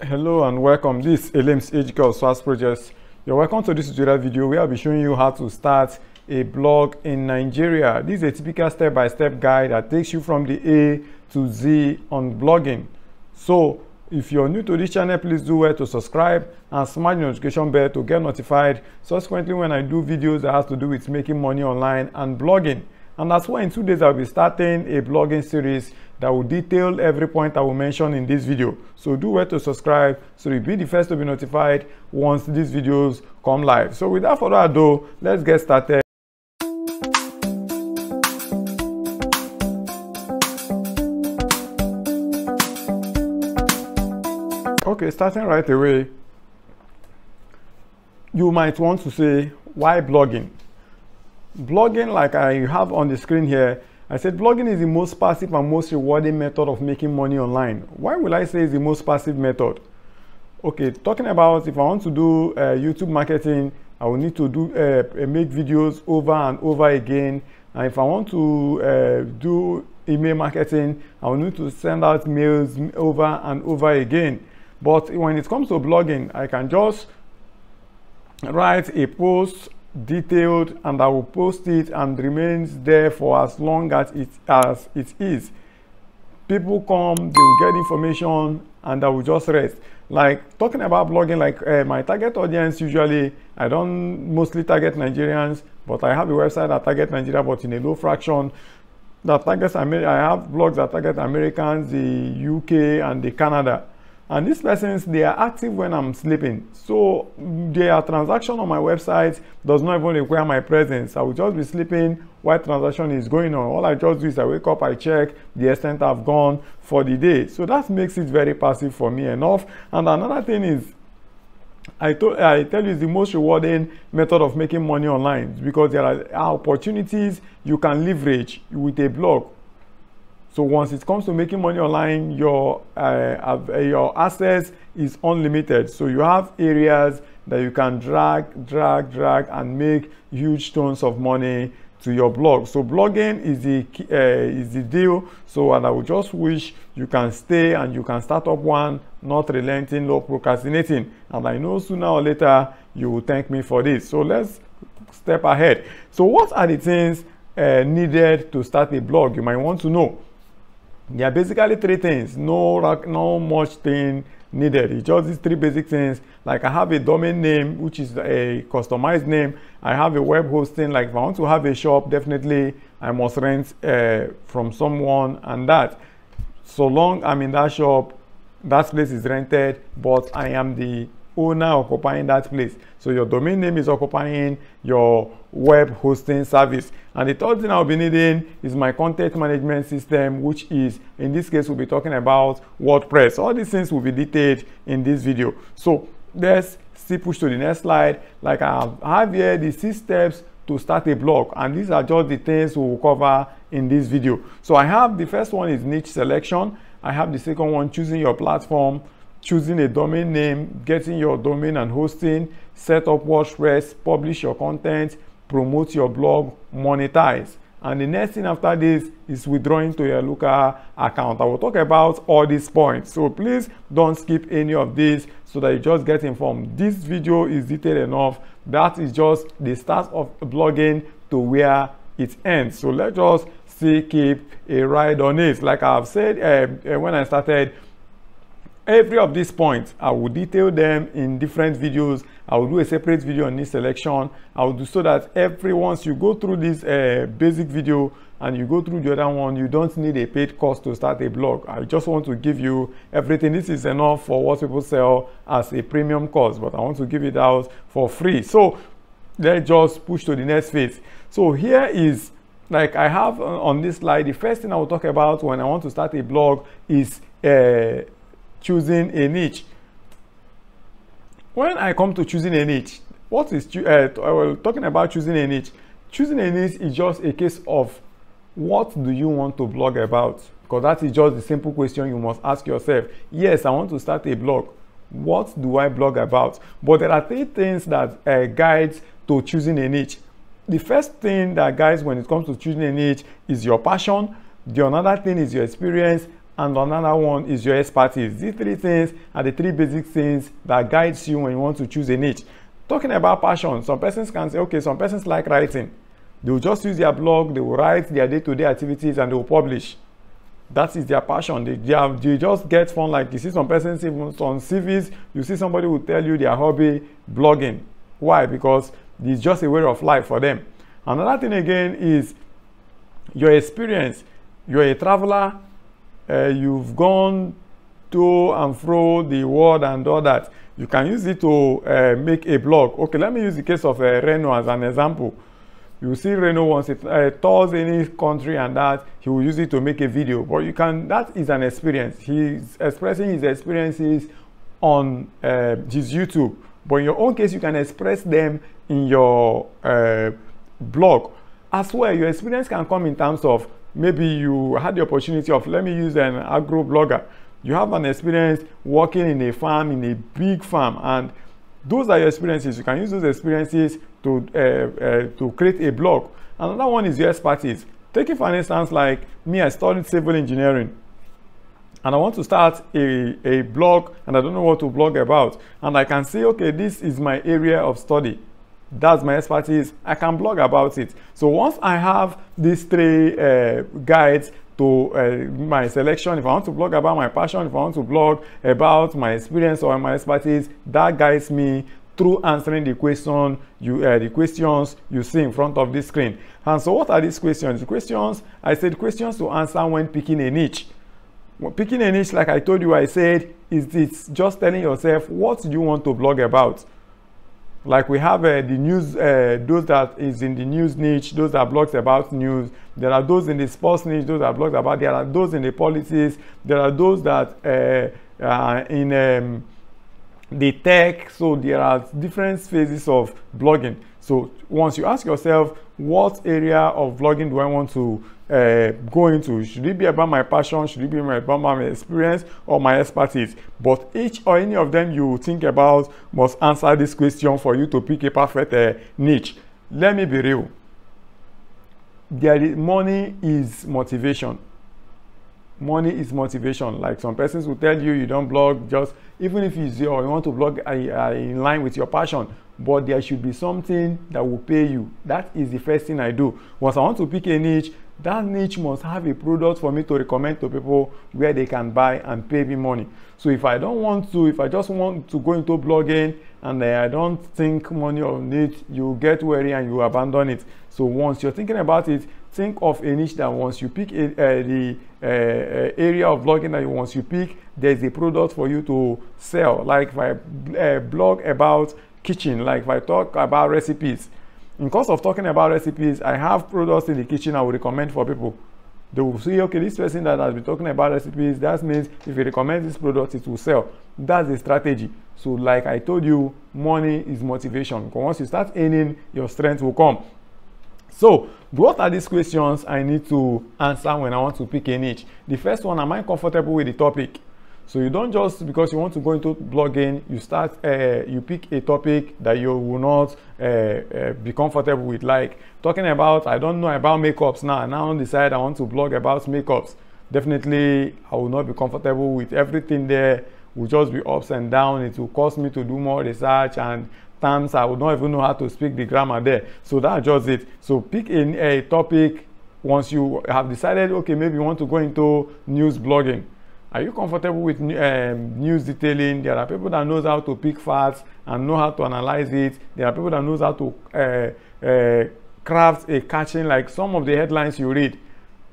Hello and welcome. This is Elim's HK SWAS Projects. You're welcome to this tutorial video where I'll be showing you how to start a blog in Nigeria. This is a typical step-by-step guide that takes you from the A to Z on blogging. So if you're new to this channel, please do well to subscribe and smash the notification bell to get notified subsequently when I do videos that has to do with making money online and blogging. And that's why in 2 days I'll be starting a blogging series that will detail every point I will mention in this video. So do well to subscribe so you'll be the first to be notified once these videos come live. So without further ado, let's get started. Okay, starting right away, you might want to say, why blogging? Blogging, like I have on the screen here, I said blogging is the most passive and most rewarding method of making money online. Why will I say it's the most passive method? Okay, talking about if I want to do YouTube marketing, I will need to do make videos over and over again. And if I want to do email marketing, I will need to send out mails over and over again. But when it comes to blogging, I can just write a post detailed and I will post it and remains there for as long as it is. People come, they will get information and I will just rest. Like talking about blogging, like my target audience, usually I don't mostly target Nigerians, but I have a website that target Nigeria but in a low fraction that targets America. I have blogs that target Americans, the UK and the Canada. And these persons, they are active when I'm sleeping. So their transaction on my website does not even require my presence. I will just be sleeping while transaction is going on. All I just do is I wake up, I check the extent I've gone for the day. So that makes it very passive for me enough. And another thing is, I tell you, it's the most rewarding method of making money online because there are opportunities you can leverage with a blog. So once it comes to making money online, your access is unlimited. So you have areas that you can drag and make huge tons of money to your blog. So blogging is the deal. So and I would just wish you can stay and you can start up one, not relenting, not procrastinating. And I know sooner or later you will thank me for this. So let's step ahead. So what are the things needed to start a blog? You might want to know. There are basically three things, no much thing needed. It's just these three basic things. Like I have a domain name, which is a customized name. I have a web hosting. Like if I want to have a shop, definitely I must rent from someone, and that so long I'm in that shop, that place is rented, but I am the owner occupying that place. So your domain name is occupying your web hosting service. And the third thing I'll be needing is my content management system, which is, in this case, we'll be talking about WordPress. All these things will be detailed in this video. So let's see, push to the next slide. Like I have here the 6 steps to start a blog, and these are just the things we will cover in this video. So I have the first one is niche selection. I have the second one, choosing your platform, choosing a domain name, getting your domain and hosting, set up WordPress, publish your content, promote your blog, monetize. And the next thing after this is withdrawing to your local account. I will talk about all these points. So please don't skip any of this so that you just get informed. This video is detailed enough. That is just the start of blogging to where it ends. So let's just keep a ride on it. Like I've said when I started, every of these points, I will detail them in different videos. I will do a separate video on this selection. I will do so that once you go through this basic video and you go through the other one, you don't need a paid course to start a blog. I just want to give you everything. This is enough for what people sell as a premium course, but I want to give it out for free. So let's just push to the next phase. So here is, like I have on this slide, the first thing I will talk about when I want to start a blog is choosing a niche. When I come to choosing a niche, talking about choosing a niche. Choosing a niche is just a case of what do you want to blog about? Because that is just the simple question you must ask yourself. Yes, I want to start a blog. What do I blog about? But there are 3 things that guides to choosing a niche. The first thing that guides when it comes to choosing a niche is your passion. The another thing is your experience, and another one is your expertise. These three things are the three basic things that guides you when you want to choose a niche. Talking about passion, some persons can say, okay, some persons like writing. They will just use their blog, they will write their day-to-day activities, and they will publish. That is their passion. They just get fun. Like you see some persons even on CVs, you see somebody will tell you their hobby, blogging. Why? Because it's just a way of life for them. Another thing again is your experience. You're a traveler, you've gone to and fro the world and all that. You can use it to make a blog. Okay, let me use the case of Reno as an example. You see Reno wants it tours any country, and that he will use it to make a video. But you can, that is an experience. He's expressing his experiences on his YouTube. But in your own case, you can express them in your blog. As well, your experience can come in terms of maybe you had the opportunity of, let me use an agro blogger. You have an experience working in a farm, in a big farm, and those are your experiences. You can use those experiences to create a blog. Another one is your expertise. Taking for instance, like me, I studied civil engineering, and I want to start a blog, and I don't know what to blog about. And I can say, okay, this is my area of study. That's my expertise. I can blog about it. So once I have these three guides to my selection, if I want to blog about my passion, if I want to blog about my experience or my expertise, that guides me through answering the questions you see in front of this screen. And so what are these questions? The questions, I said questions to answer when picking a niche. When picking a niche, like I told you, I said, it's just telling yourself, what do you want to blog about? Like we have the news, those that is in the news niche, those that blogs about news. There are those in the sports niche, those that blogs about. There are those in the politics. There are those that in the tech. So there are different phases of blogging. So once you ask yourself, what area of blogging do I want to go into? Should it be about my passion? Should it be about my experience or my expertise? But each or any of them you think about must answer this question for you to pick a perfect niche. Let me be real. Money is motivation. Money is motivation. Like some persons will tell you, you don't blog just even if you want to blog in line with your passion, but there should be something that will pay you. That is the first thing I do. Once I want to pick a niche, that niche must have a product for me to recommend to people where they can buy and pay me money. So if I don't want to, if I just want to go into blogging and I don't think money on it, you get weary and you abandon it. So once you're thinking about it, think of a niche that once you pick the area of blogging that once you pick, there's a product for you to sell. Like if I blog about kitchen, like if I talk about recipes, in course of talking about recipes, I have products in the kitchen I would recommend for people. They will see, okay, this person that has been talking about recipes, that means if you recommend this product, it will sell. That's the strategy. So like I told you, money is motivation. Because once you start earning, your strength will come. So what are these questions I need to answer when I want to pick a niche? The first one, am I comfortable with the topic? So you don't just because you want to go into blogging, you pick a topic that you will not be comfortable with. Like talking about, I don't know about makeups now. I now decide I want to blog about makeups. Definitely, I will not be comfortable with everything there. Will just be ups and downs. It will cost me to do more research and terms I would not even know how to speak the grammar there. So that's just it. So pick a topic once you have decided, okay, maybe you want to go into news blogging. Are you comfortable with news detailing? There are people that knows how to pick facts and know how to analyze it. There are people that knows how to craft a catching, like some of the headlines you read.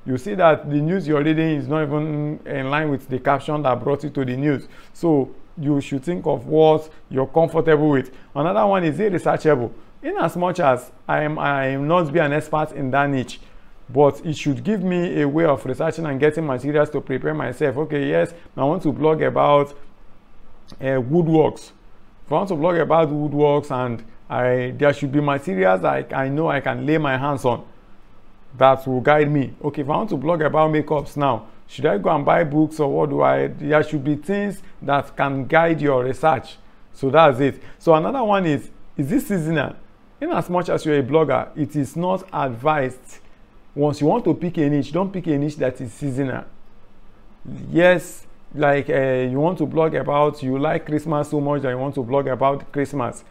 You see that the news you're reading is not even in line with the caption that brought you to the news. So you should think of what you're comfortable with. Another one is researchable. In as much as I am not be an expert in that niche, but it should give me a way of researching and getting materials to prepare myself. Okay, yes, I want to blog about woodworks. If I want to blog about woodworks, and there should be materials that I know I can lay my hands on that will guide me. Okay, if I want to blog about makeups now, should I go and buy books or what do I? There should be things that can guide your research. So that's it. So another one is this seasonal? In as much as you're a blogger, it is not advised. Once you want to pick a niche, don't pick a niche that is seasonal. Yes, like you want to blog about, you like Christmas so much that you want to blog about Christmas.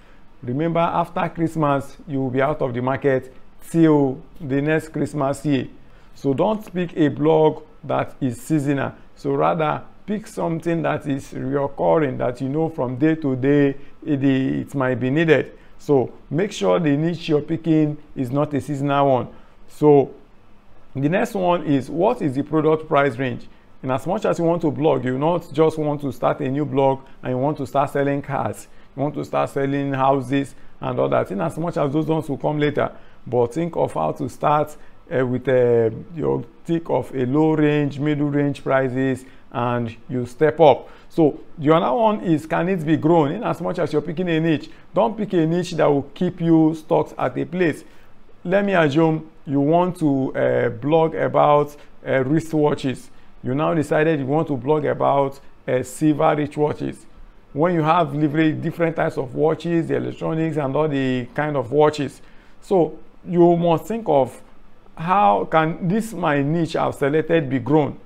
Remember, after Christmas you will be out of the market till the next Christmas year. So don't pick a blog that is seasonal. So rather pick something that is recurring, that you know from day to day it might be needed. So make sure the niche you're picking is not a seasonal one. So the next one is, what is the product price range? In as much as you want to blog, you not just want to start a new blog and you want to start selling cars, you want to start selling houses and all that. In as much as those ones will come later, but think of how to start with your think of a low range, middle range prices, and you step up. So the other one is, can it be grown? In as much as you're picking a niche, don't pick a niche that will keep you stuck at a place. Let me assume you want to blog about wristwatches. You now decided you want to blog about silver rich watches. When you have different types of watches, the electronics and all the kind of watches, so you must think of, how can this my niche I've selected be grown?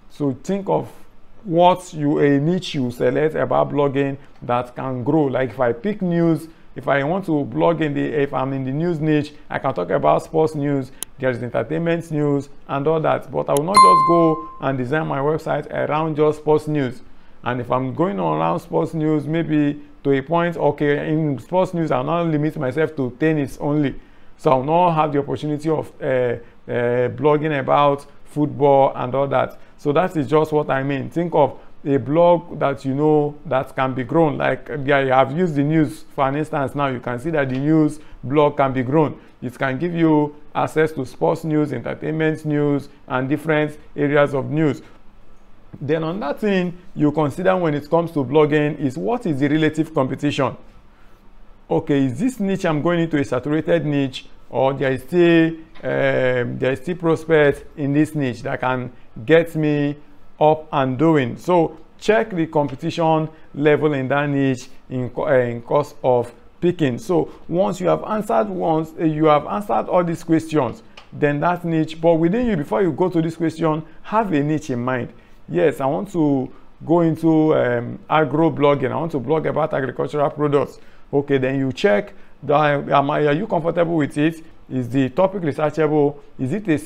So think of what a niche you select about blogging that can grow. Like if I pick news, if I want to blog if I'm in the news niche, I can talk about sports news, there's entertainment news and all that. But I will not just go and design my website around just sports news. And if I'm going around sports news, maybe to a point, okay, in sports news, I'll not limit myself to tennis only. So I'll not have the opportunity of blogging about football and all that. So that is just what I mean. Think of a blog that you know that can be grown. Like I have used the news for an instance. Now you can see that the news blog can be grown. It can give you access to sports news, entertainment news, and different areas of news. Then another thing you consider when it comes to blogging is, what is the relative competition? Okay, is this niche I'm going into a saturated niche, or there is still prospect in this niche that can get me up and doing? So check the competition level in that niche in course of picking. So once you have answered all these questions, then that niche, but within you, before you go to this question, have a niche in mind. Yes, I want to go into agro blogging. I want to blog about agricultural products. Okay, then you check, are you comfortable with it? Is the topic researchable? Is it a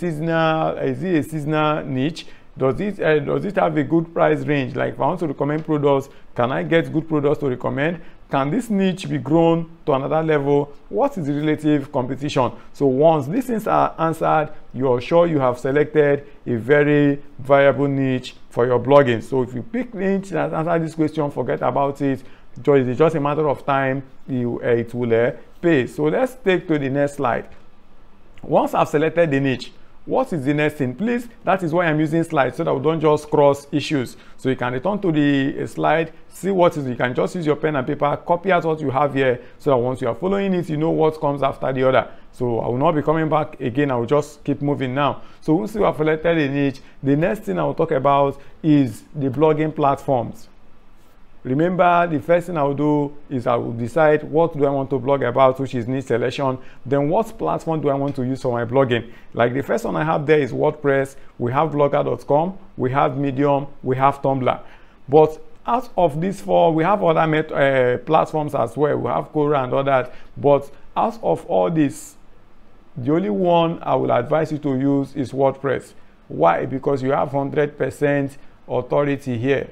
seasonal niche? Does it have a good price range? Like if I want to recommend products, can I get good products to recommend? Can this niche be grown to another level? What is the relative competition? So once these things are answered, you're sure you have selected a very viable niche for your blogging. So if you pick niche that answers this question, forget about it. It's just a matter of time, it will pay. So let's take to the next slide. Once I've selected the niche, what is the next thing? Please, that is why I'm using slides, so that we don't just cross issues. So you can return to the slide, see what is, you can just use your pen and paper, copy out what you have here, so that once you are following it, you know what comes after the other. So I will not be coming back again, I will just keep moving now. So once you have selected a niche, the next thing I will talk about is the blogging platforms. Remember, the first thing I will do is I will decide what do I want to blog about, which is niche selection. Then what platform do I want to use for my blogging? Like the first one I have there is WordPress. We have blogger.com, we have Medium, we have Tumblr. But out of these four, we have other platforms as well. We have Quora and all that. But out of all this, the only one I will advise you to use is WordPress. Why? Because you have 100% authority here.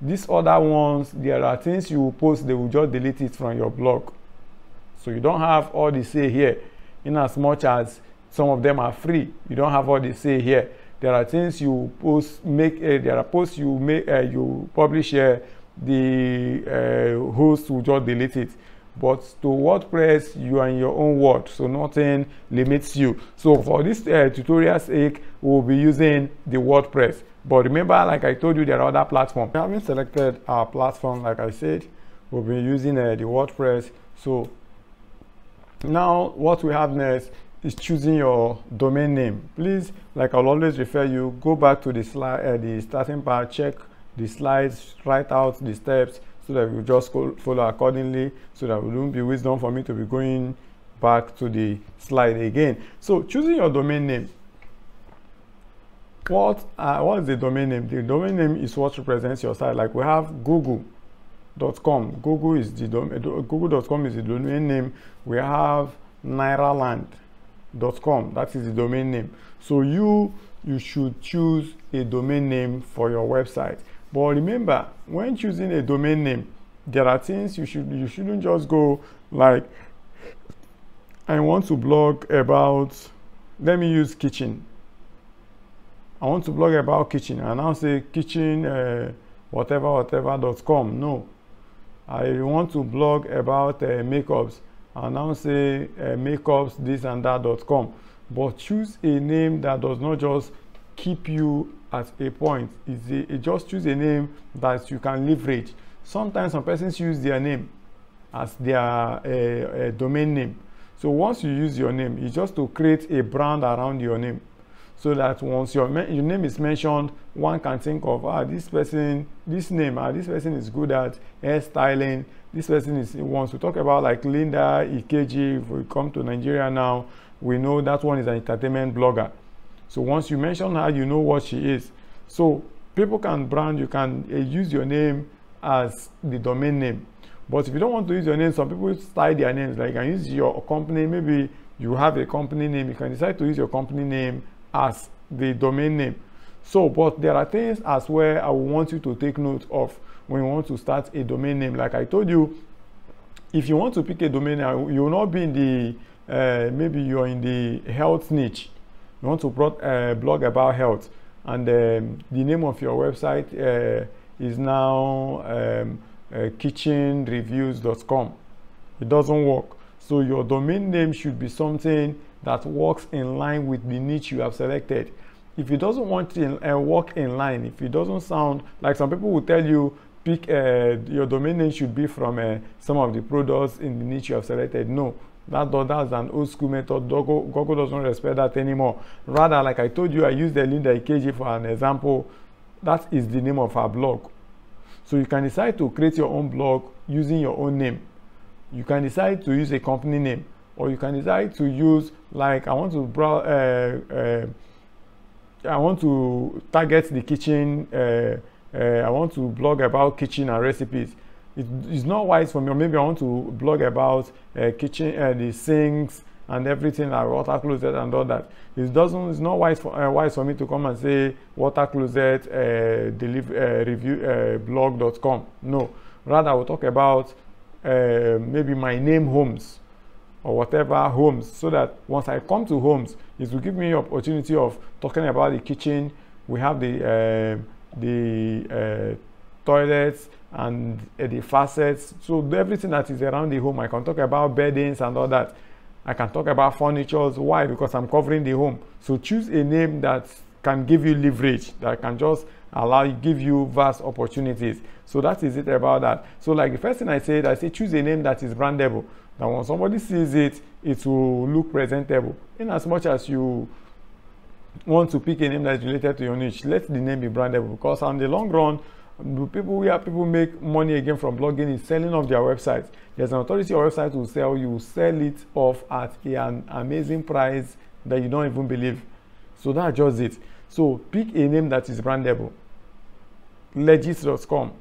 These other ones, there are things you will post, they will just delete it from your blog. So you don't have all the say here. In as much as some of them are free, you don't have all the say here. There are things you post, there are posts you make, you publish here, the host will just delete it. But to WordPress, you are in your own world, so nothing limits you. So for this tutorial's sake, we'll be using the WordPress. But remember, like I told you, there are other platforms. Having selected our platform, like I said, we'll be using the WordPress. So now what we have next is choosing your domain name. Please, like I'll always refer you, go back to the slide, the starting part, check the slides, write out the steps so that you just follow accordingly, so that it won't be wisdom for me to be going back to the slide again. So choosing your domain name. what is the domain name? The domain name is what represents your site. Like we have google.com. Google.com is the domain name. We have nairaland.com. That is the domain name. So you should choose a domain name for your website. But remember, when choosing a domain name, there are things you shouldn't just go like, I want to blog about, let me use kitchen. I want to blog about kitchen and now say kitchen whatever.com. No, I want to blog about makeups and now say makeups this and that.com. But choose a name that does not just keep you at a point. It just choose a name that you can leverage. Sometimes some persons use their name as their domain name. So once you use your name, it's just to create a brand around your name, so that once your name is mentioned, one can think of this person is good at hairstyling. This person wants to talk about like Linda Ikeji. If we come to Nigeria now, we know that one is an entertainment blogger. So once you mention her, you know what she is. So people can brand, you can use your name as the domain name. But if you don't want to use your name, some people style their names. Like you can use your company, maybe you have a company name, you can decide to use your company name as the domain name. So, but there are things as well I will want you to take note of when you want to start a domain name. Like I told you, if you want to pick a domain name, you will not be in the, maybe you're in the health niche. You want to blog about health, and the name of your website is now kitchenreviews.com. It doesn't work. So your domain name should be something that works in line with the niche you have selected. If it doesn't want to work in line, if it doesn't sound like, some people will tell you pick your domain name should be from some of the products in the niche you have selected. No, that's an old school method. Google doesn't respect that anymore. Rather, like I told you, I used the Linda Ikeji for an example. That is the name of her blog. So you can decide to create your own blog using your own name. You can decide to use a company name, or you can decide to use, like, I want to target the kitchen. I want to blog about kitchen and recipes. It's not wise for me. Or maybe I want to blog about kitchen, the sinks and everything, like water closet and all that. It's not wise for me to come and say water closet review blog.com. No, rather I will talk about maybe my name homes or whatever homes, so that once I come to homes, it will give me the opportunity of talking about the kitchen. We have the toilets and the facets. So everything that is around the home, I can talk about beddings and all that. I can talk about furniture. Why? Because I'm covering the home. So choose a name that can give you leverage, that can just give you vast opportunities. So that is it about that. So like the first thing I say choose a name that is brandable. That when somebody sees it, it will look presentable. In as much as you want to pick a name that is related to your niche, let the name be brandable, because on the long run, people make money again from blogging is selling off their websites. There's an authority your website will sell, you will sell it off at an amazing price that you don't even believe. So that's just it. So pick a name that is brandable. Legit.com,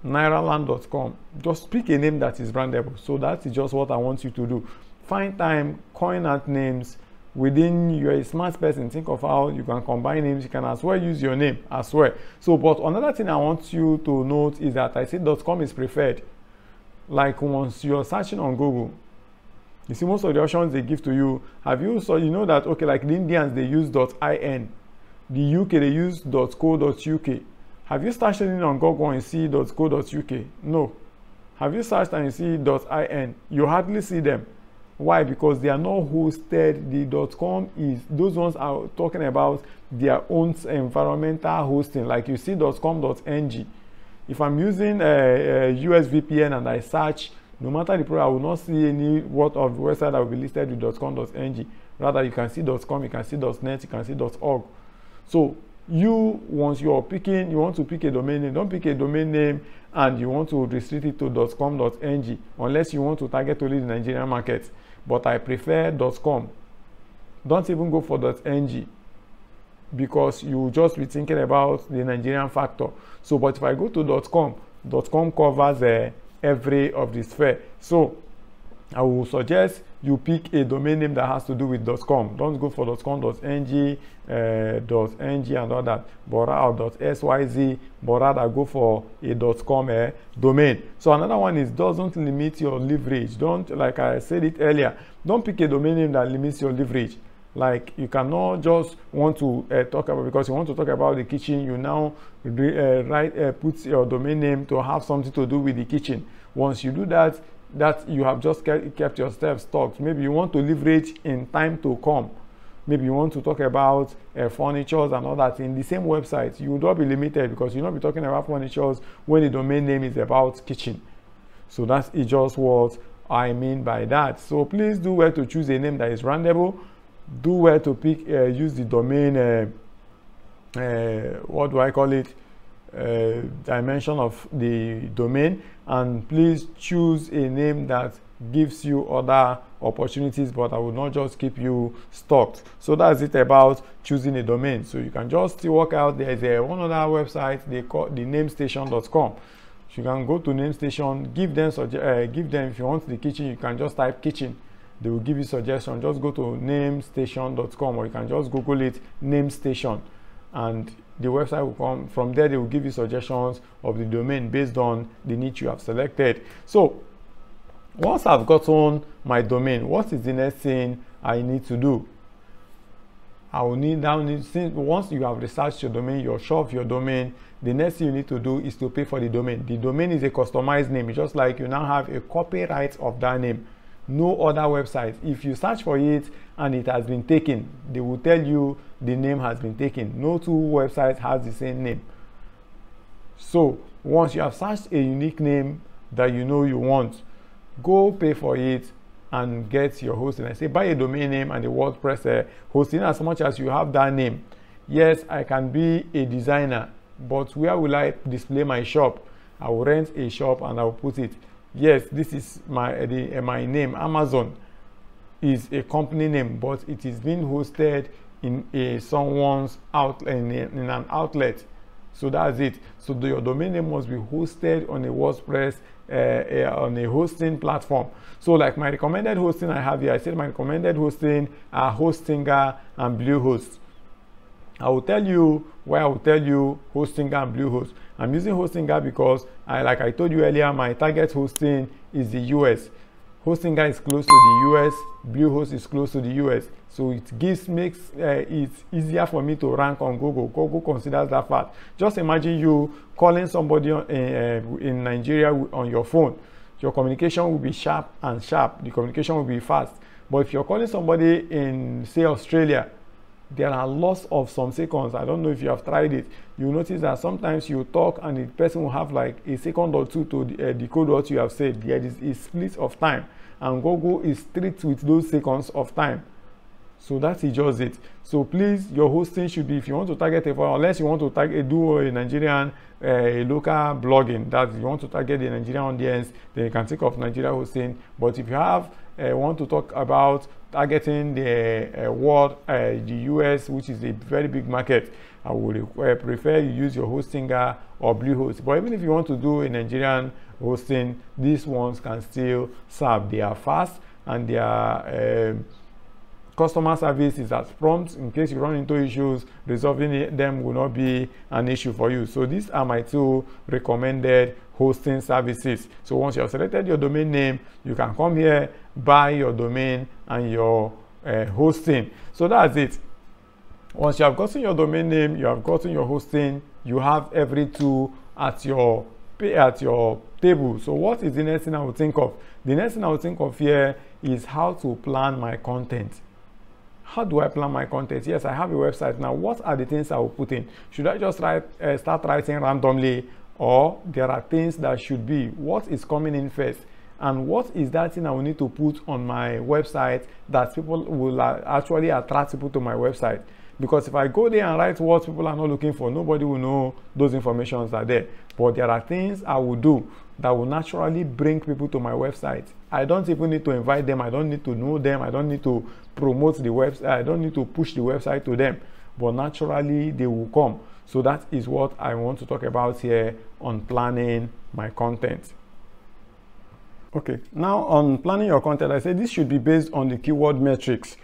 nairaland.com. Just pick a name that is brandable. So that is just what I want you to do. Find time, coin out names. Within, you're a smart person, think of how you can combine names. You can as well use your name as well. So, but another thing I want you to note is that I said .com is preferred. Like once you're searching on Google, you see most of the options they give to you. Have you, so you know that, okay, like the Indians, they use .in. The UK, they use .co.uk. Have you searched in on Google and see .co.uk? No. Have you searched and you see .in? You hardly see them. Why? Because they are not hosted. The .com is, those ones are talking about their own environmental hosting. Like you see .com.ng. If I'm using a US VPN and I search, no matter the product, I will not see any word of the website that will be listed with .com.ng. Rather, you can see .com, you can see .net, you can see .org. So once you're picking, you want to pick a domain name, don't pick a domain name and you want to restrict it to .com.ng unless you want to target only the Nigerian market. But I prefer .com. Don't even go for .ng. because you just be thinking about the Nigerian factor. So, but if I go to .com covers every of this sphere. So I will suggest you pick a domain name that has to do with .com. Don't go for .com.ng, .ng and all that, but .syz, but rather go for a .com domain. So another one is doesn't limit your leverage. Don't, like I said it earlier, don't pick a domain name that limits your leverage. Like you cannot just want to talk about, because you want to talk about the kitchen, you now put your domain name to have something to do with the kitchen. Once you do that, you have just kept yourself stuck. Maybe you want to leverage in time to come. Maybe you want to talk about furnitures and all that in the same website. You will not be limited, because you'll not be talking about furnitures when the domain name is about kitchen. So that's just what I mean by that. So please do well to choose a name that is brandable. Do well to pick, use the domain, what do I call it, dimension of the domain, and please choose a name that gives you other opportunities, but I will not just keep you stuck. So that's it about choosing a domain. So you can just still work out. There is one other website they call the namestation.com. You can go to namestation, give them if you want the kitchen, you can just type kitchen. They will give you suggestions. Just go to namestation.com, or you can just Google it, namestation, and the website will come. From there, they will give you suggestions of the domain based on the niche you have selected. So once I've gotten my domain, what is the next thing I need to do? Once you have researched your domain, you're sure of your domain, the next thing you need to do is to pay for the domain. The domain is a customized name. It's just like you now have a copyright of that name. No other website, if you search for it and it has been taken, they will tell you the name has been taken. No two websites has the same name. So once you have searched a unique name that you know you want, go pay for it and get your hosting. I say buy a domain name and a WordPress hosting. As much as you have that name, yes, I can be a designer, but where will I display my shop? I will rent a shop and I will put it. Yes, this is my name. Amazon is a company name, but it is being hosted in someone's in an outlet. So that's it. So your domain name must be hosted on a WordPress, on a hosting platform. So like my recommended hosting I have here, I said my recommended hosting are Hostinger and Bluehost. I will tell you why I will tell you Hostinger and Bluehost. I'm using Hostinger because, like I told you earlier, my target hosting is the US. Hostinger is close to the US, Bluehost is close to the US. So it makes it easier for me to rank on Google. Google considers that fact. Just imagine you calling somebody in Nigeria on your phone. Your communication will be sharp and sharp. The communication will be fast. But if you're calling somebody in, say, Australia, there are loss of some seconds. I don't know if you have tried it. You notice that sometimes you talk and the person will have like a second or two to decode what you have said. There is a split of time, and Google is strict with those seconds of time. So that is just it. So please, your hosting should be, if you want to target unless you want to do a Nigerian local blogging, that you want to target the Nigerian audience, then you can think of Nigeria hosting. But if you have want to talk about targeting the world, the US, which is a very big market, I would prefer you use your Hostinger or Bluehost. But even if you want to do a Nigerian hosting, these ones can still serve. They are fast and they are customer service is as prompt. In case you run into issues, resolving them will not be an issue for you. So these are my two recommended hosting services. So once you have selected your domain name, you can come here, buy your domain and your hosting. So that's it. Once you have gotten your domain name, you have gotten your hosting, you have every tool at your table. So what is the next thing I would think of? The next thing I would think of here is how to plan my content. How do I plan my content? Yes, I have a website now. What are the things I will put in? Should I just start writing randomly, or there are things that should be? What is coming in first? And what is that thing I will need to put on my website that people will actually attract people to my website? Because if I go there and write what people are not looking for, nobody will know those informations are there. But there are things I will do that will naturally bring people to my website. I don't even need to invite them. I don't need to know them. I don't need to promote the website. I don't need to push the website to them. but naturally they will come. So that is what I want to talk about here on planning my content. Okay, now on planning your content, I said this should be based on the keyword metrics.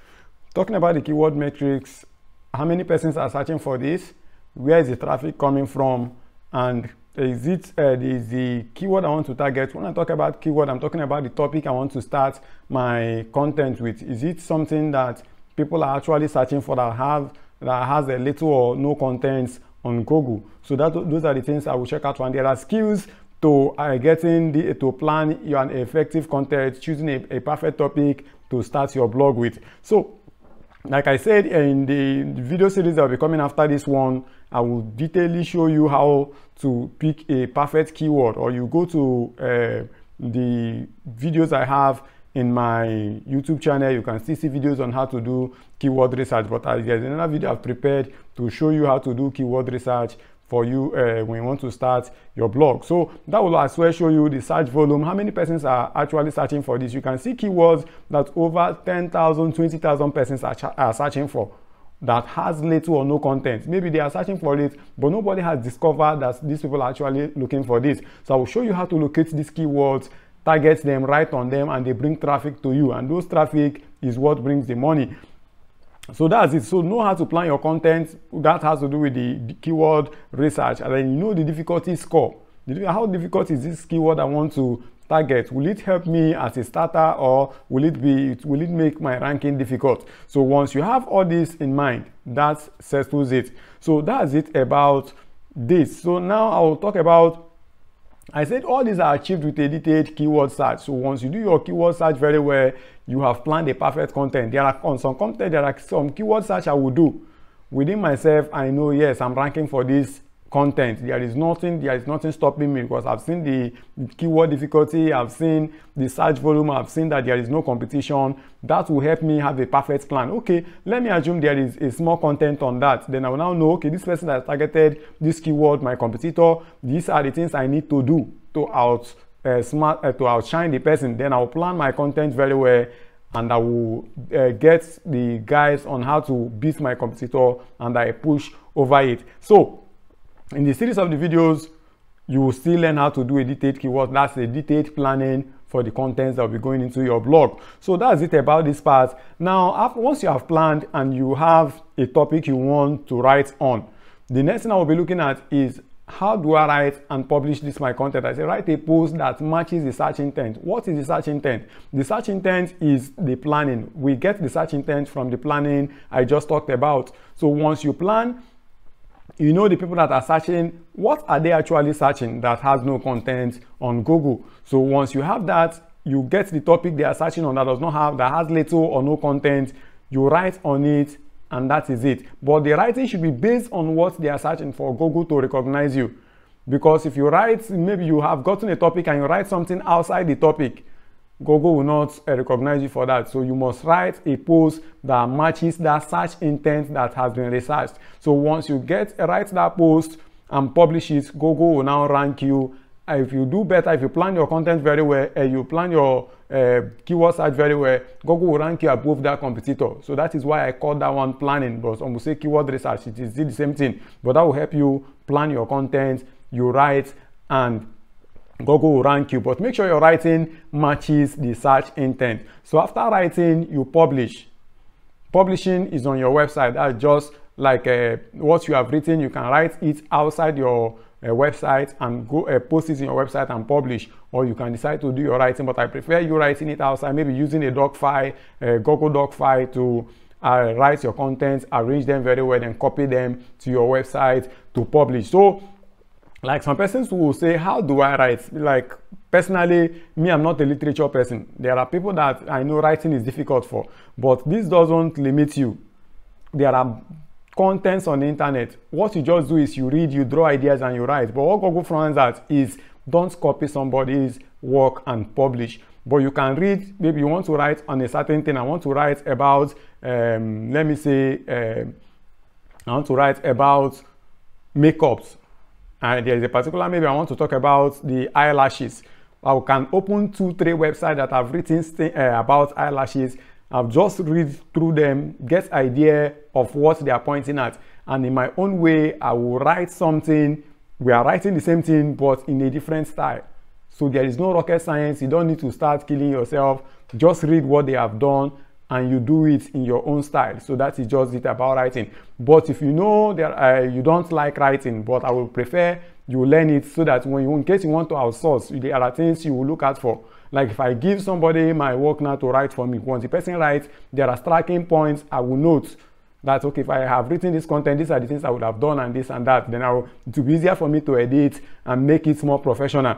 Talking about the keyword metrics, how many persons are searching for this? Where is the traffic coming from? And is the keyword I want to target? When I talk about keyword, I'm talking about the topic I want to start my content with. Is it something that people are actually searching for that has a little or no contents on Google? So those are the things I will check out. And there are skills to to plan an effective content, choosing a perfect topic to start your blog with. So like I said in the video series that will be coming after this one, I will detailedly show you how to pick a perfect keyword, or you go to the videos I have in my YouTube channel. You can still see videos on how to do keyword research, but there's another video I've prepared to show you how to do keyword research for you when you want to start your blog. So that will as well show you the search volume, how many persons are actually searching for this. You can see keywords that over 10,000, 20,000 persons are searching for, that has little or no content. Maybe they are searching for it, but nobody has discovered that these people are actually looking for this. So I will show you how to locate these keywords, target them, write on them, and they bring traffic to you. And those traffic is what brings the money. So that's it. So know how to plan your content. That has to do with the keyword research, and then you know the difficulty score. How difficult is this keyword I want to target? Will it help me as a starter, or will it make my ranking difficult? So once you have all this in mind, that settles it. So that's it about this. So now I will talk about, I said all these are achieved with a detailed keyword search. So once you do your keyword search very well, you have planned a perfect content. There are some keyword search I will do within myself. I know, yes, I'm ranking for this content. There is nothing stopping me, because I've seen the keyword difficulty, I've seen the search volume, I've seen that there is no competition. That will help me have a perfect plan. Okay, let me assume there is a small content on that. Then I will now know, okay, this person has targeted this keyword, my competitor. These are the things I need to do to outshine the person. Then I'll plan my content very well, and I will get the guides on how to beat my competitor, and I push over it. So in the series of the videos, you will still learn how to do a detailed keyword. That's a detailed planning for the contents that will be going into your blog. So that's it about this part. Now, once you have planned and you have a topic you want to write on, the next thing I will be looking at is, how do I write and publish this my content? I say write a post that matches the search intent. What is the search intent? The search intent is the planning. We get the search intent from the planning I just talked about. So once you plan, you know the people that are searching, what are they actually searching that has no content on Google? So once you have that, you get the topic they are searching on that has little or no content, you write on it, and that is it. But the writing should be based on what they are searching for Google to recognize you. Because if you write, maybe you have gotten a topic and you write something outside the topic, Google will not recognize you for that. So you must write a post that matches that search intent that has been researched. So once you write that post and publish it, Google will now rank you. If you do better, if you plan your content very well, you plan your keyword search very well, Google will rank you above that competitor. So that is why I call that one planning. But when we say keyword research, it is the same thing. But that will help you plan your content, you write, and Google will rank you. But make sure your writing matches the search intent. So after writing, you publish. Publishing is on your website. That's just like what you have written. You can write it outside your website and go post it in your website and publish, or you can decide to do your writing, but I prefer you writing it outside, maybe using a doc file, Google doc file, to write your contents, arrange them very well, and copy them to your website to publish. So like some persons will say, how do I write? Like personally, me, I'm not a literature person. There are people that I know writing is difficult for, but this doesn't limit you. There are contents on the internet. What you just do is you read, you draw ideas, and you write. But what Google frowns at is, don't copy somebody's work and publish. But you can read, maybe you want to write on a certain thing. I want to write about, let me say, I want to write about makeups. And there is a particular, maybe I want to talk about the eyelashes. I can open 2-3 websites that have written about eyelashes, I've just read through them, get idea of what they are pointing at, and in my own way, I will write something. We are writing the same thing, but in a different style. So there is no rocket science. You don't need to start killing yourself. Just read what they have done and you do it in your own style. So that is just it about writing. But if you know that you don't like writing, but I will prefer you learn it so that when you, in case you want to outsource, there are things you will look out for. Like if I give somebody my work now to write for me, once the person writes, there are striking points I will note that, okay, if I have written this content, these are the things I would have done and this and that, then it will be easier for me to edit and make it more professional.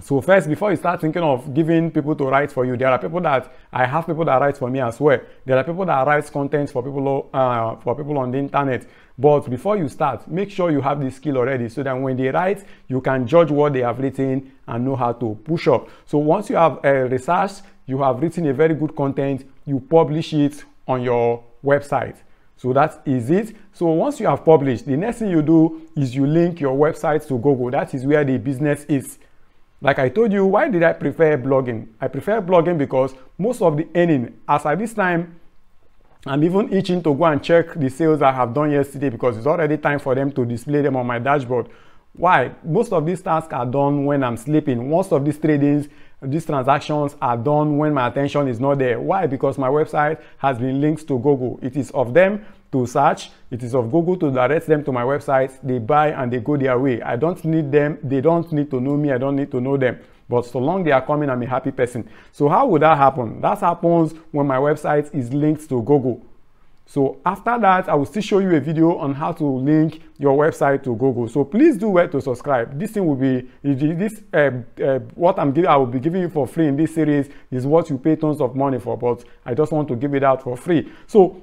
So first, before you start thinking of giving people to write for you, there are people that I have people that write for me as well. There are people that write content for people on the internet. But before you start, make sure you have this skill already so that when they write, you can judge what they have written and know how to push up. So once you have researched, you have written a very good content, you publish it on your website. So that is it. So once you have published, the next thing you do is you link your website to Google. That is where the business is. Like I told you, why did I prefer blogging? I prefer blogging because most of the earning, as at this time, I'm even itching to go and check the sales I have done yesterday because it's already time for them to display them on my dashboard. Why? Most of these tasks are done when I'm sleeping. Most of these tradings, these transactions are done when my attention is not there. Why? Because my website has been linked to Google. It is of them to search. It is of Google to direct them to my website. They buy and they go their way. I don't need them. They don't need to know me. I don't need to know them. But so long they are coming, I'm a happy person. So how would that happen? That happens when my website is linked to Google. So after that, I will still show you a video on how to link your website to Google. So please do well to subscribe. This thing will be, what I will be giving you for free in this series is what you pay tons of money for, but I just want to give it out for free. So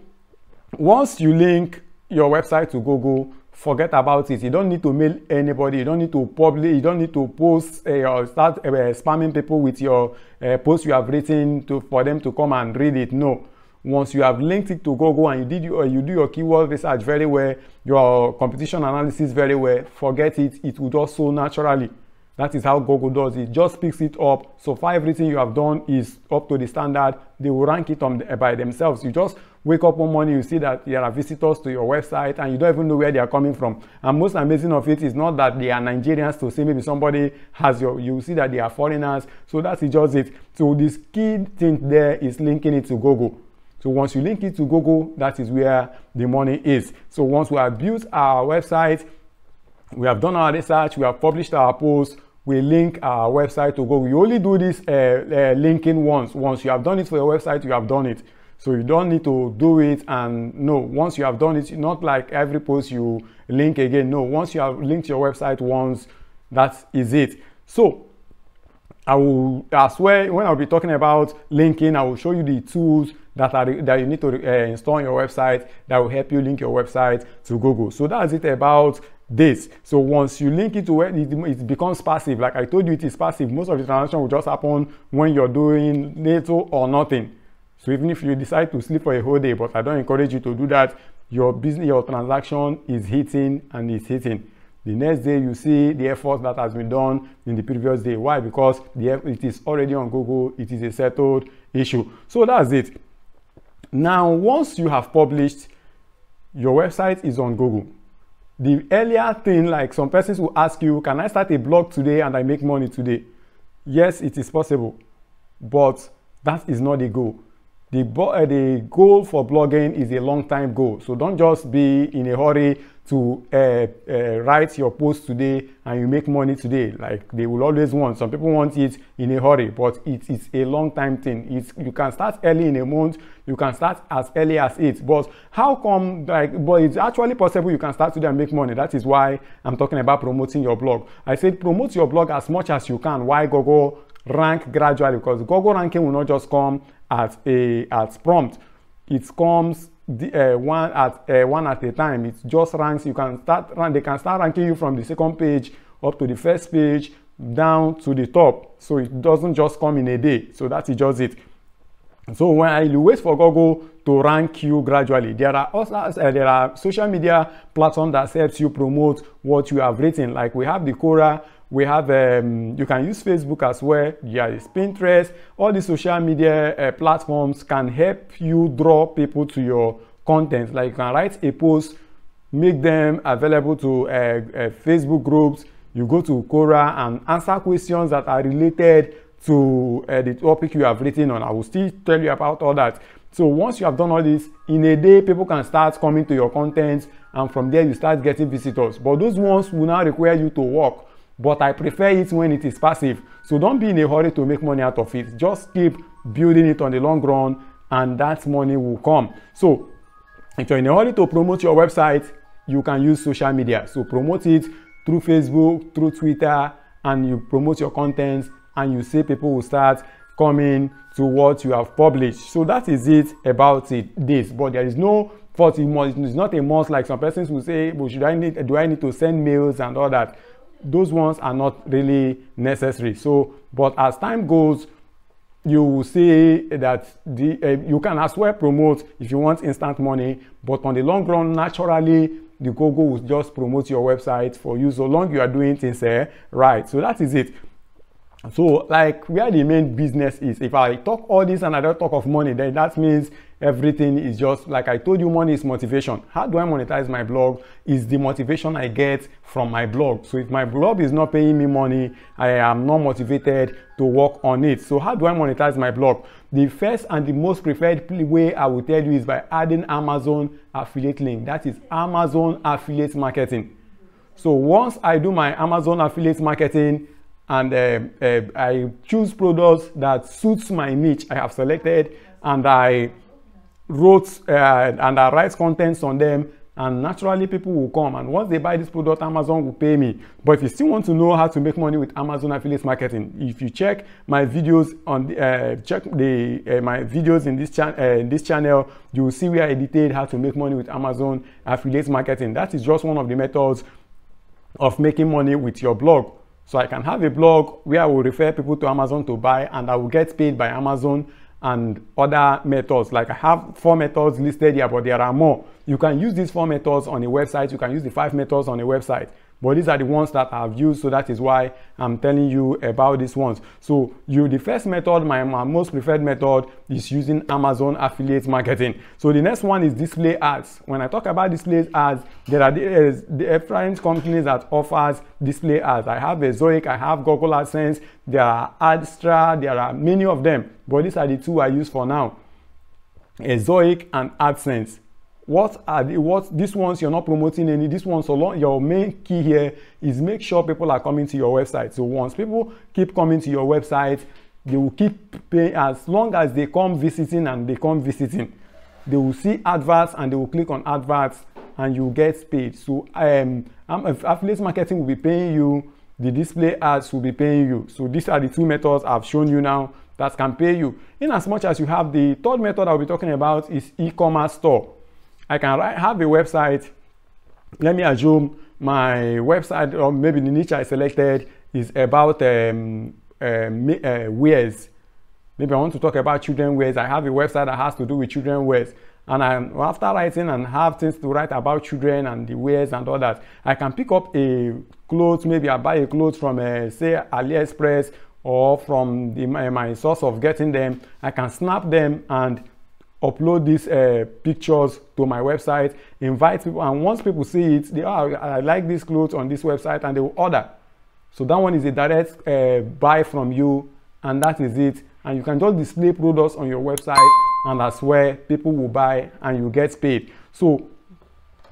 once you link your website to Google, forget about it. You don't need to mail anybody. You don't need to publish. You don't need to post or start spamming people with your post you have written for them to come and read it. No. Once you have linked it to Google and you do your keyword research very well, your competition analysis very well, forget it. It will just so naturally. That is how Google does it. Just picks it up. So far, everything you have done is up to the standard. They will rank it by themselves. You just wake up one morning, you see that there are visitors to your website and you don't even know where they are coming from. And most amazing of it is not that they are Nigerians, to say maybe somebody has you see that they are foreigners. So that's just it. So this key thing there is linking it to Google. So once you link it to Google, that is where the money is. So once we have built our website, we have done our research, we have published our posts, we link our website to Google. We only do this linking once. Once you have done it for your website, you have done it. So you don't need to do it and no, once you have done it, not like every post you link again. No, once you have linked your website once, that is it. So I will, as well, when I'll be talking about linking, I will show you the tools that you need to install on your website that will help you link your website to Google. So that's it about this. So once you link it to where it becomes passive. Like I told you, it is passive. Most of the transaction will just happen when you're doing little or nothing. So even if you decide to sleep for a whole day, but I don't encourage you to do that, your business, your transaction is hitting and it's hitting. The next day, you see the effort that has been done in the previous day. Why? Because it is already on Google. It is a settled issue. So that's it. Now, once you have published, your website is on Google. The earlier thing, like some persons will ask you, can I start a blog today and I make money today? Yes, it is possible, but that is not the goal. The goal for blogging is a long-time goal. So don't just be in a hurry to write your post today and you make money today. Like they will always want. Some people want it in a hurry, but it is a long-time thing. You can start early in a month. You can start as early as 8. But how come? But it's actually possible you can start today and make money. That is why I'm talking about promoting your blog. I said promote your blog as much as you can. Why Google rank gradually? Because Google ranking will not just come at prompt. It comes one at a time. It just ranks. They can start ranking you from the second page up to the first page down to the top. So it doesn't just come in a day. So that's just it. So when you wait for Google to rank you gradually, there are also there are social media platforms that helps you promote what you have written. Like we have the Quora, We have you can use Facebook as well. Yeah, it's Pinterest. All the social media platforms can help you draw people to your content. Like you can write a post, make them available to Facebook groups. You go to Quora and answer questions that are related to the topic you have written on. I will still tell you about all that. So once you have done all this, in a day, people can start coming to your content, and from there you start getting visitors. But those ones will now require you to work. But I prefer it when it is passive. So don't be in a hurry to make money out of it. Just keep building it on the long run, and that money will come. So if you're in a hurry to promote your website, you can use social media. So promote it through Facebook, through Twitter, and you promote your content, and you see people will start coming to what you have published. So that is it about this. But there is no fault. It's not a must. Like some persons will say, well, do I need to send mails and all that? Those ones are not really necessary. So, but as time goes, you will see that you can as well promote if you want instant money, but on the long run, naturally, the Google will just promote your website for you so long you are doing things right. So that is it. So like where the main business is, if I talk all this and I don't talk of money, then that means everything is just like I told you, money is motivation. How do I monetize my blog? Is the motivation I get from my blog. So if my blog is not paying me money, I am not motivated to work on it. So how do I monetize my blog? The first and the most preferred way I will tell you is by adding Amazon affiliate link. That is Amazon affiliate marketing. So once I do my Amazon affiliate marketing, and I choose products that suits my niche I have selected, and I wrote and I write contents on them, and naturally people will come, and once they buy this product, Amazon will pay me. But if you still want to know how to make money with Amazon affiliate marketing, if you check my videos on my videos in this channel, you will see where I detailed how to make money with Amazon affiliate marketing. That is just one of the methods of making money with your blog. So I can have a blog where I will refer people to Amazon to buy, and I will get paid by Amazon and other methods. Like I have 4 methods listed here, but there are more. You can use these 4 methods on a website. You can use the 5 methods on a website. But these are the ones that I've used, so that is why I'm telling you about these ones. So the first method, my most preferred method, is using Amazon affiliate marketing. So the next one is display ads. When I talk about display ads, there are the different companies that offers display ads. I have Zoic, I have Google AdSense, there are Adstra, there are many of them. But these are the 2 I use for now, Zoic and AdSense. These ones you're not promoting any. This one, so long, your main key here is make sure people are coming to your website. So once people keep coming to your website, they will keep paying. As long as they come visiting, they will see adverts and they will click on adverts, and you get paid. So affiliate marketing will be paying you, the display ads will be paying you. So these are the 2 methods I've shown you now that can pay you. In as much as you have the third method I'll be talking about is e-commerce store. I can have a website. Let me assume my website, or maybe the niche I selected, is about wears. Maybe I want to talk about children wears. I have a website that has to do with children wears. And after writing and have things to write about children and the wears and all that, I can pick up a clothes. Maybe I buy a clothes from say AliExpress, or from my source of getting them. I can snap them and upload these pictures to my website, invite people, and once people see it, I like these clothes on this website, and they will order. So that one is a direct buy from you, and that is it. And you can just display products on your website, and that's where people will buy and you get paid. So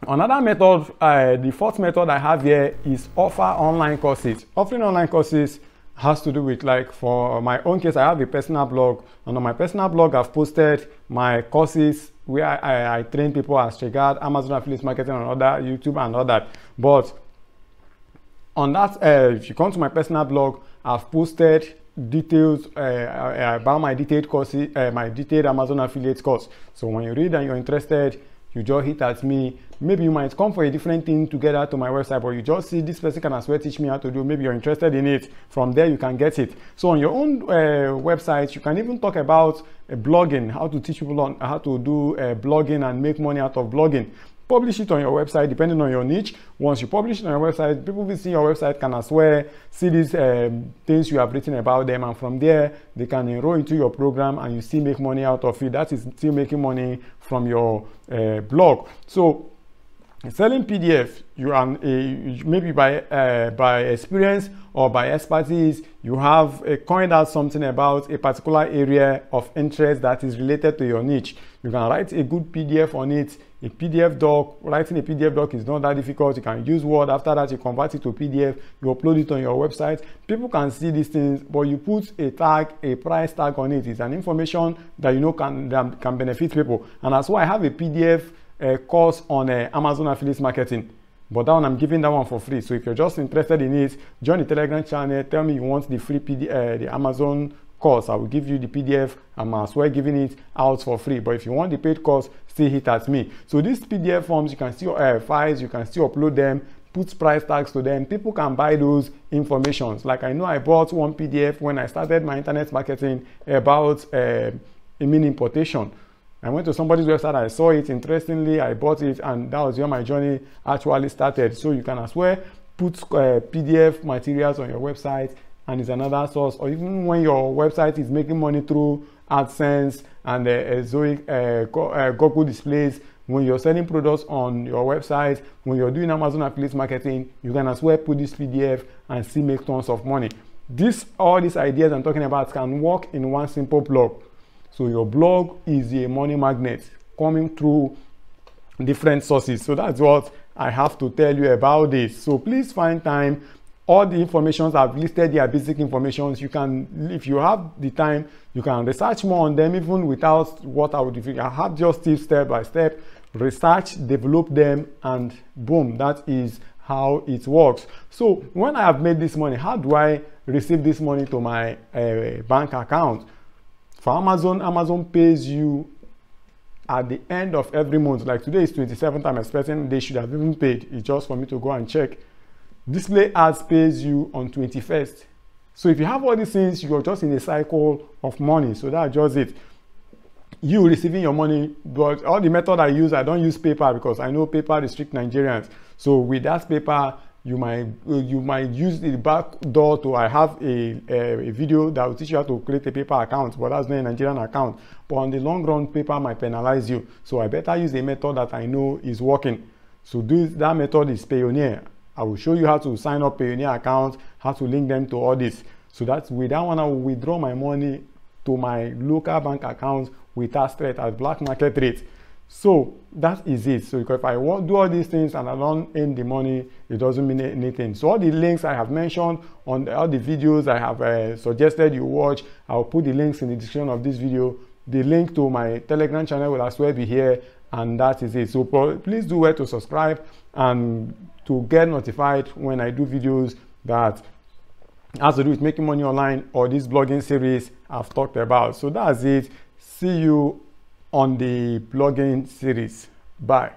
another method, the 4th method I have here, is offer online courses. Offering online courses has to do with, like for my own case, I have a personal blog, and on my personal blog I've posted my courses where I train people as regards Amazon affiliate marketing and other, YouTube and all that. But on that, if you come to my personal blog, I've posted details about my detailed courses, my detailed Amazon affiliate course. So when you read and you're interested, you just hit at me. Maybe you might come for a different thing together to my website, but you just see this person can as well teach me how to do. Maybe you're interested in it. From there, you can get it. So on your own website, you can even talk about blogging, how to teach people on how to do blogging and make money out of blogging. publish it on your website depending on your niche. Once you publish it on your website, people visiting your website can as well see these things you have written about them, and from there they can enroll into your program and you still make money out of it. That is still making money from your blog. So selling PDF, you are maybe by experience or by expertise, you have coined out something about a particular area of interest that is related to your niche. You can write a good PDF on it, a PDF doc. Writing a PDF doc is not that difficult. You can use Word. After that, you convert it to PDF, you upload it on your website. People can see these things, but you put a tag, a price tag on it. It's an information that you know can benefit people. And that's why I have a PDF course on Amazon affiliate marketing, but that one I'm giving that one for free. So if you're just interested in it, join the Telegram channel, tell me you want the free the Amazon course. I will give you the PDF. I'm as well giving it out for free. But if you want the paid course, still hit at me. So these PDF forms, you can still files, you can still upload them, put price tags to them. People can buy those informations. Like I know I bought one PDF when I started my internet marketing about mini importation. I went to somebody's website, I saw it, interestingly, I bought it, and that was where my journey actually started. So you can as well put PDF materials on your website, and it's another source. Or even when your website is making money through AdSense and Google displays, when you're selling products on your website, when you're doing Amazon affiliate marketing, you can as well put this PDF and still make tons of money. All these ideas I'm talking about can work in one simple blog. So your blog is a money magnet coming through different sources. So that's what I have to tell you about this. So please find time. All the informations I've listed here, basic informations, you can, if you have the time, you can research more on them even without what I would do. I have just tips step by step, research, develop them, and boom, that is how it works. So when I have made this money, how do I receive this money to my bank account? For Amazon, Amazon pays you at the end of every month. Like today is 27th, I'm expecting they should have even paid. It's just for me to go and check. Display ads pays you on 21st. So if you have all these things, you're just in a cycle of money. So that's just it. You receiving your money, but all the method I use, I don't use PayPal because I know PayPal restrict Nigerians. So with that PayPal, you might use the back door to, I have a video that will teach you how to create a PayPal account, but that's not a Nigerian account. But on the long run, PayPal might penalize you. So I better use a method that I know is working. So that method is Payoneer. I will show you how to sign up Payoneer accounts, how to link them to all this. So that's with that one, I will withdraw my money to my local bank account without straight at black market rate. So that is it. So if I do all these things and I don't earn the money, it doesn't mean anything. So all the links I have mentioned on all the videos I have suggested you watch, I'll put the links in the description of this video. The link to my Telegram channel will as well be here, and that is it. So please do well to subscribe and to get notified when I do videos that has to do with making money online or this blogging series I've talked about. So that's it. See you on the blogging series. Bye.